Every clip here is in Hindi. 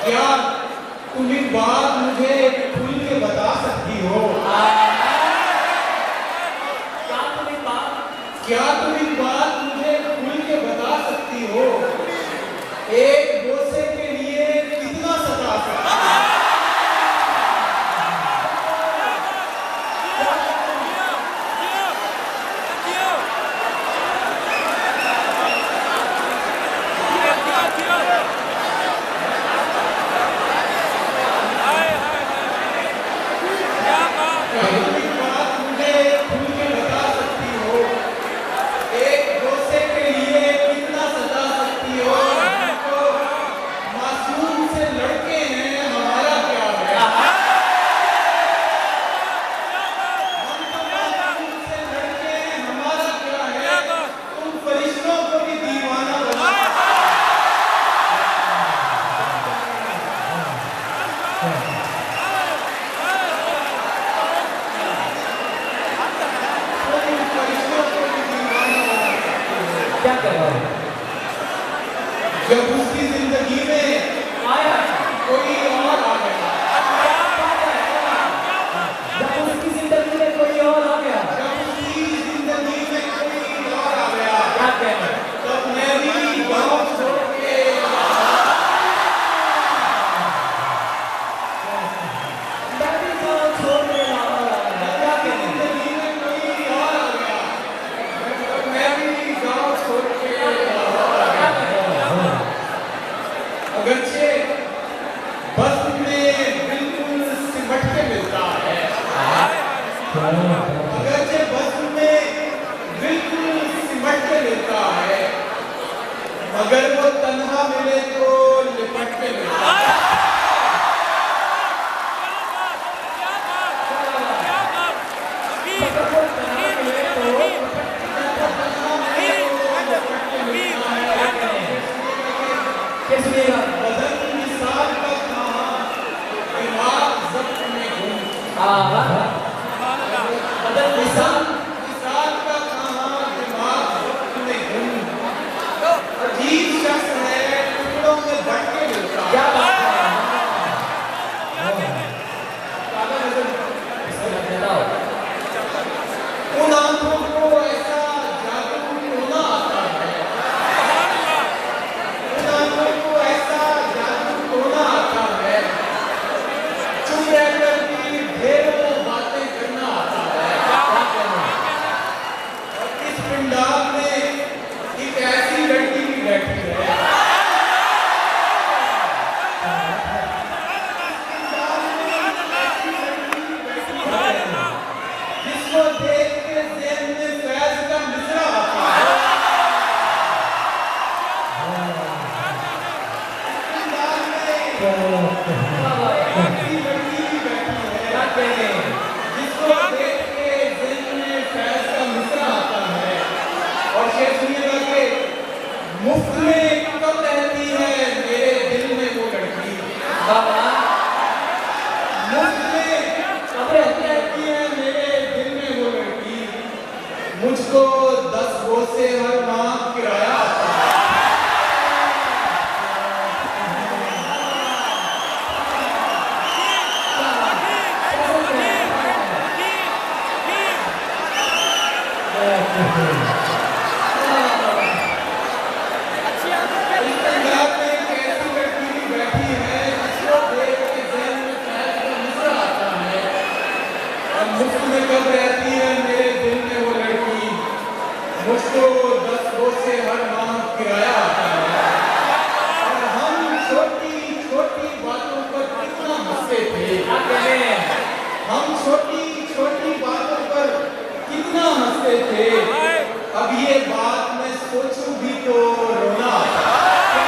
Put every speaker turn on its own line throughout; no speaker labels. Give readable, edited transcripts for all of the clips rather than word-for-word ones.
क्या तुम एक बात मुझे खुल के बता सकती हो? क्या तुम एक बात मुझे खुल के बता सकती हो? एक बोसे के लिए कितना सता सकती हो? जब उसकी जिंदगी में आया कोई और आ गया, जब उसकी जिंदगी में कोई और आ गया, जब उसकी जिंदगी में कोई और आ गया, क्या कहना, तब मैं भी गाँव छोड़ के क्या कहना, जिंदगी में कोई और आ गया, तब मैं भी गाँव छोड़ के अगरचे बस में बिल्कुल सिमट के मिलता है, अगरचे बस में बिल्कुल सिमट के मिलता है, मगर वो तन्हा मिले तो लिपट के मिलता है। मुफ्त में कब रहती है मेरे दिल में वो लड़की, मुफ्त में कब रहती है मेरे दिल में वो लड़की, मुझको 10 बोसे हर माह किराया आता है। कब रहती है मेरे दिल में वो लड़की, मुझको 10 बोसे हर माह किराया आता है। और हम छोटी छोटी बातों पर कितना हंसते थे, हम छोटी छोटी बातों पर कितना हंसते थे, अब ये बात मैं सोचूं भी तो रोना आता है।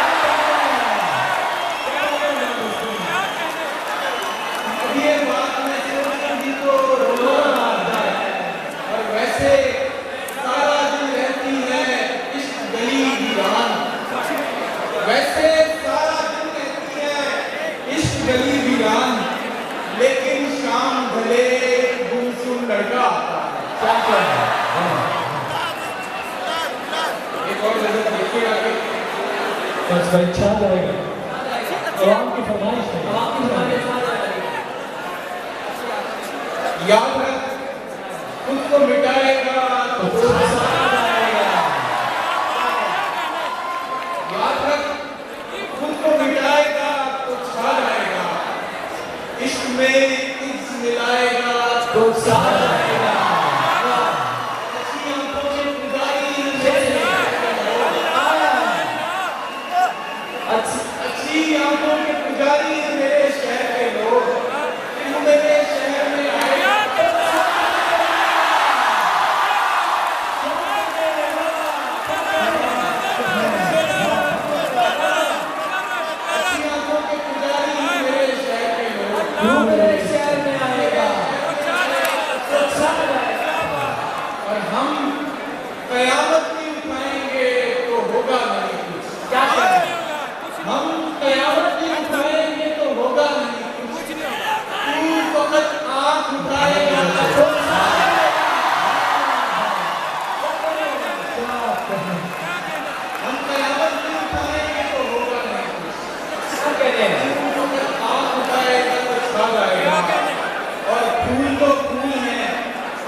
अब ये बात मैं सोचूं भी तो रोना आता है। और वैसे सारा दिन रहती है इश्क गली वीरान, वैसे सारा दिन रहती है इश्क गली वीरान, लेकिन शाम भले गुमसुम लड़का आता है। क्या करना है? एक और नजर देखिएगा कि
अच्छा रहेगा।
याद रख, खुद को मिटाएगा तो साथ आएगा। याद रख, खुद को मिटाएगा तो छा जाएगा। इश्क में इज्ज मिलाएगा तो साथ आएगा। अच्छी आंखों के पुजारी मेरे शहर के लोग, तुम मेरे शहर में आएगा तो अच्छी आंखों के पुजारी मेरे शहर के लोग, तुम मेरे शहर में आएगा तो और हम कयामत नहीं उठाएंगे तो होगा नहीं कुछ। क्या करें? हम कयामत नहीं उठाएंगे तो होगा नहीं कुछ। तू वक्त आँख उठाएगा तो हम कयामत नहीं उठाएंगे तो होगा नहीं कुछ। क्या कहते हैं? तू वक्त आँख उठाएगा तो छा जाएगा। और फूल तो फूल है,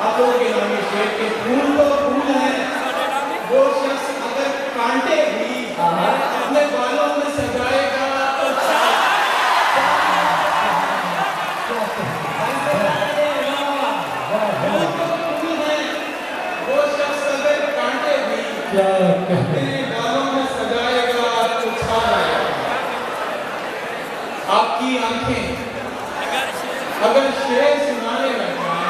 आप लोगों के नाम शेर के फूल तो फूल है। वो शख्स अगर कांटे भी अपने बालों में सजाएगा तो वो शख्स अगर कांटे भी अपने बालों में सजाएगा तो छा जाएगा। आपकी आंखें अगर शेर सुनाने लग जाएं,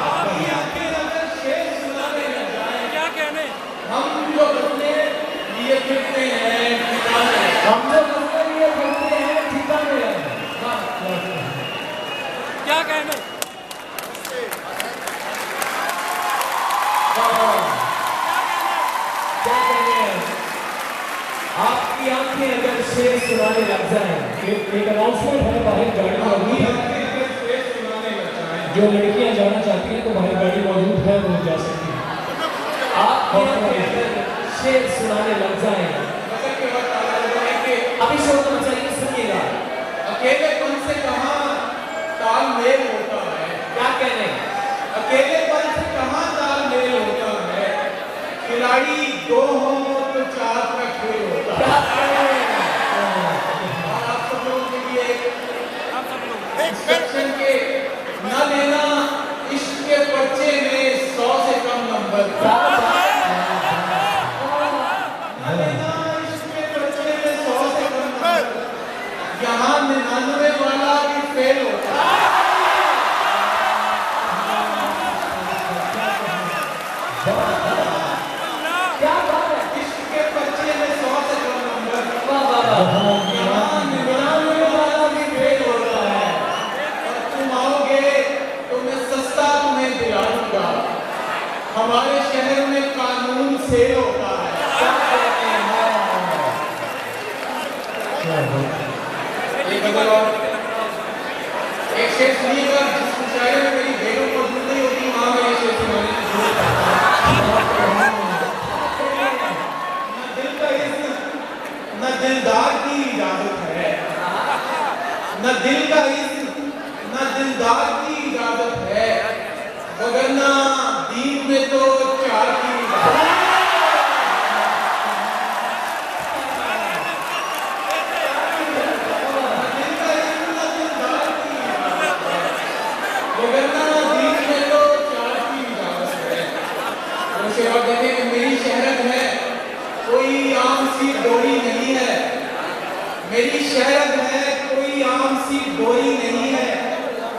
आपकी आंखें अगर शेर सुनाने लग जाएं, क्या कहने? हम जो अपने लिए फिरते हैं ठिकाने, हम जो अपने लिए फिरते हैं ठिकाने, क्या कहने? क्या कहने? आपकी आंखें अगर शेर सुनाने लग जाएं, एक अनाउंसमेंट है बाहर गाड़ी मौजूद है, जो लड़कियां जाना चाहती हैं तो बाहर गाड़ी मौजूद है, वो जा सकती हैं। आपकी आंखें अगर शेर सुनाने लग जाएं, अभी शोर तो मचाइए, सुनिएगा। अकेलेपन से कहाँ तालमेल होता है? क्या कहने? अकेलेपन से कहाँ तालमेल होता है? खिलाड़ी दो हों तो चार का खेल होता है। और आप सब लोगों के लिए इंस्ट्रक्शन के न लेना इश्क के पर्चे में 100 से कम नंबर, न लेना इश्क के पर्चे में 100 से कम नंबर। यहाँ 99 वाला भी फेल होता है। क्या बात है? इश्क के पर्चे में 100 से कम नंबर, यहाँ 99 वाला भी फेल होता है। और तुम आओगे तो मैं सस्ता तुम्हें दिला दूंगा। हमारे शहर में कानून सेल होता है। एक शेर सुनिएगा, जिस मुशायरे में मेरी बेगम मौजूद नहीं होती, वहाँ मैं ये शेर सुनाने की जरूरत है। न दिल का इज्म, न दिलदार की इजाजत है। न दिल का इज्म, न दिलदार की इजाजत है, वगरना दीन में तो चार की इजाजत है। सेवा कहते हैं कि मेरी शहरत है, कोई आम सी डोरी नहीं है। मेरी शहरत है, कोई आम सी डोरी नहीं है।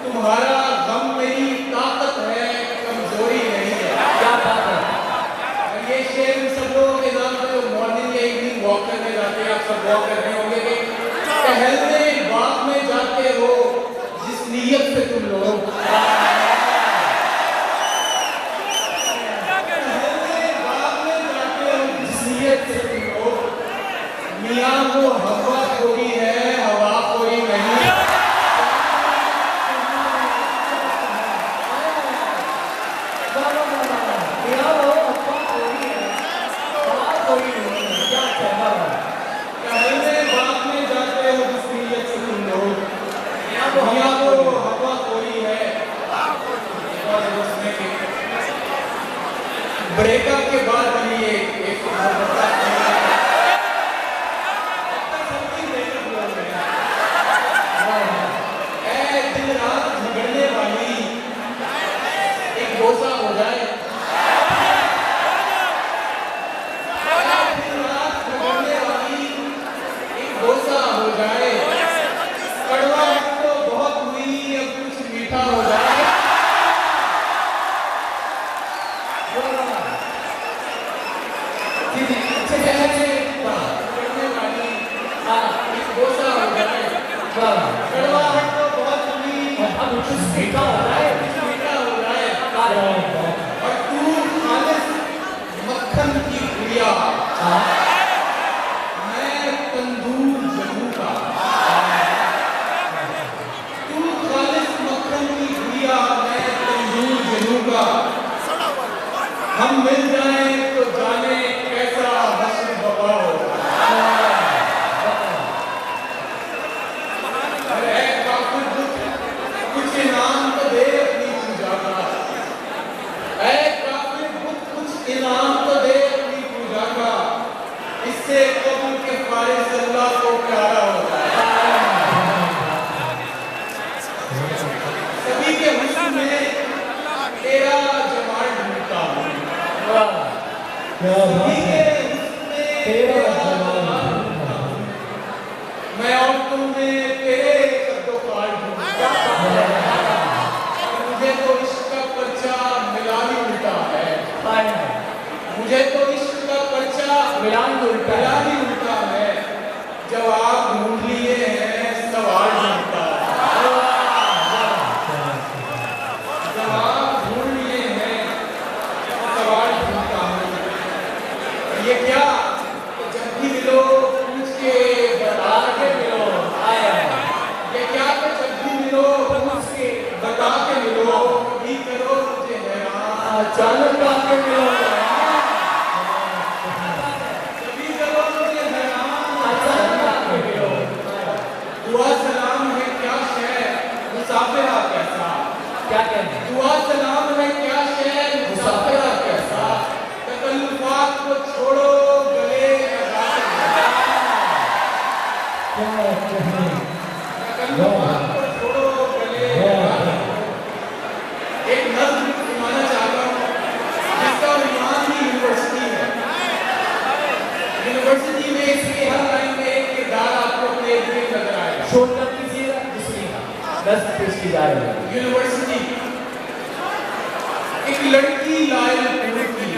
तुम्हारा गम मेरी ताकत है, कमजोरी नहीं है। क्या बात है? और ये शेर सब लोगों के नाम पे मॉर्निंग या इवनिंग वॉक करने जाते हैं, आप सब वॉक करने होंगे कि टहलने बाग में जाते हो जिस नीयत से तुम लोग मियाँ वो हवा खोरी है, हवा खोरी नहीं। मियाँ वो हवा खोरी है, हवा खोरी नहीं। क्या कहना? टहलने बाग जाए, कड़वाहट तो बहुत हुई, अब कुछ मीठा हो जाए। गोसा हो जाए, कड़वाहट तो बहुत हुई, अब कुछ मीठा हो जाए, और तू खालिस मक्खन की गुड़िया, मैं तंदूर जलूंगा। तू खालिस मक्खन की गुड़िया, मैं तंदूर जलूंगा। हम मिल जाएं तो जाने कैसा हश्र बवा होगा। अरे काफिर कुछ इनाम तो दे अपनी पूजा का, ऐ काफिर कुछ इनाम तो दे अपनी पूजा का, इससे कब्र के फारिस अल्लाह को प्यारा होता है। सभी के हुस्न में तेरा जमाल ढूंढता हूँ, सभी के हुस्न में तेरा जमाल ढूंढता हूँ, मैं औरतों में तेरे कद्दोकाल ढूंढता हूँ। मुझे तो इश्क का पर्चा मिला ही उल्टा है, मुझे तो इश्क का पर्चा मिला ही उल्टा है। जवाब ढूंढ लिए हैं, सवाल ढूंढता है। जवाब ढूंढ लिए हैं, सवाल ढूंढता हूँ। ये क्या जब भी मिलो पूछ के बता के मिलो, ये क्या जब भी मिलो पूछ के बता के मिलो, कभी करो मुझे हैरान अचानक आके मिलो, कभी करो मुझे हैरान अचानक आके मिलो। दुआ सलाम है क्या शहर मुसाफिरा कैसा, क्या कहते हैं? दुआ सलाम है क्या शहर मुसाफिरा कैसा, तकल्लुफात को छोड़ो गले लगा के, तकल्लुफात को छोड़ो गले लगा के। एक नज़्म सुनाना चाहता हूँ जिसका उन्वान ही यूनिवर्सिटी है। यूनिवर्सिटी में इसकी हर लाइन में एक किरदार आपको अपने इर्द गिर्द नजर आएगा। शोर तक कीजिएगा, दूसरी दस पेश की जा रही है। यूनिवर्सिटी एक लड़की लायल पूरी की,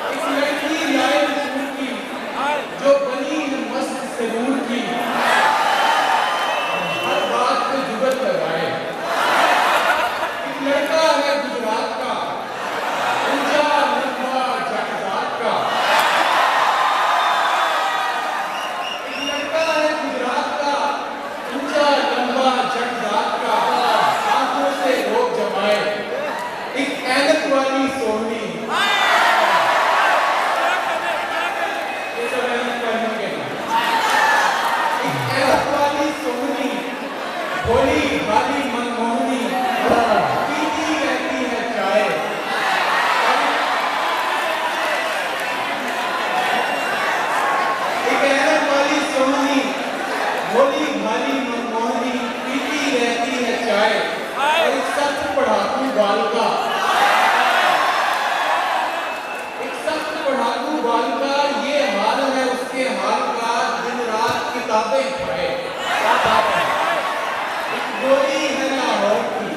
एक लड़की लायल पूरी की जो बनी है मस्त सरूर की, हर बात पे जुगत लगाए। एक लड़का है गुजरात का, ऊंचा लंबा जगजात का, एक लड़का है गुजरात का, ऊंचा लंबा जगजात का, आंखों से रोक जमाए, एक ऐनक वाली सोहनी। ये सब ऐनक वाली के नाम। एक ऐनक वाली सोहनी, भोली भाली मनमोहनी, पीती रहती है चाय। एक ऐनक वाली सोहनी, भोली भाली मनमोहनी, पीती रहती है चाय, और एक सख्त पढ़ाकू बालिका, एक सख्त पढ़ाकू बालिका, ये हाल है उसके हाल का, दिन रात किताबें खाए। एक गोली है लाहौर की,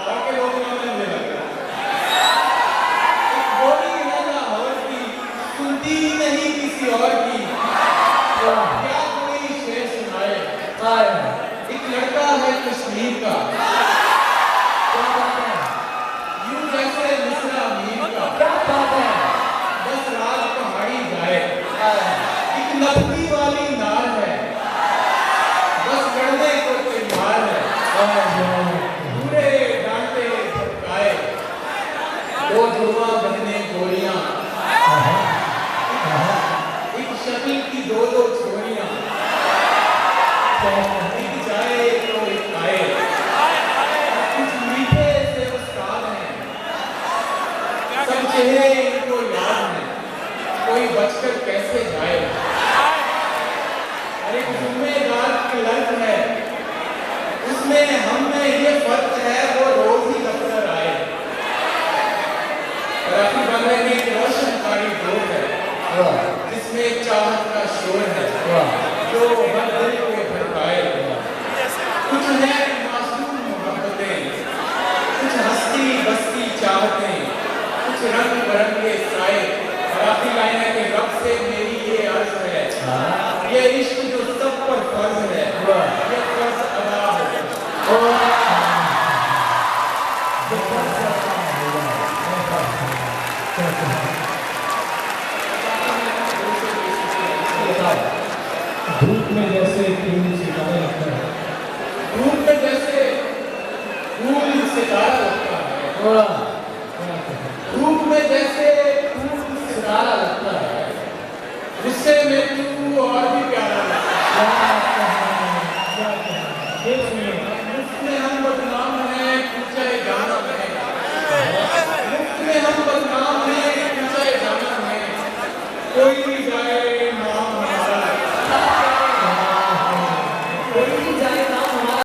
लाहौर के लोग ना मिलने लगे। एक गोली है लाहौर की, सुनती ही नहीं किसी और की, क्या कोई शेर सुनाए। एक लड़का है कश्मीर का, यूं जैसे मिस्रा मीर का, बस रात पहाड़ी जाए। एक नकदी वाली नार है, बस लड़ने को तैयार है, पूरे डांटे फटकाए, दो जुड़वा बहने गोलियां, एक शक्ल की दो दो छोरियां, एक जाए तो एक आए, कुछ मीठे से उस्ताद हैं, सब चेहरे इनको याद हैं, कोई बचकर कैसे जाए। और एक जिम्मेदार क्लर्क है, उसमें हम में ये फर्क है वो रोज ही दफ्तर आए। और अपनी बंदे में रोशन कारी डोर है, जिसमें चाहत का शोर है, जो हर दिल को भड़काए। कुछ है मासूम मोहब्बतें, कुछ हस्ती बस्ती चाहतें, कुछ रंग बिरंगे साए। और आखिरी लाइन है कि रब से मेरी ये अर्ज है, ये इश्क जो सब पर फर्ज है, ये फर्ज अदा हो।
धूप में जैसे फूल सितारा लगता है,
धूप में जैसे फूल सितारा लगता है, धूप में जैसे फूल सितारा लगता है, गुस्से में तू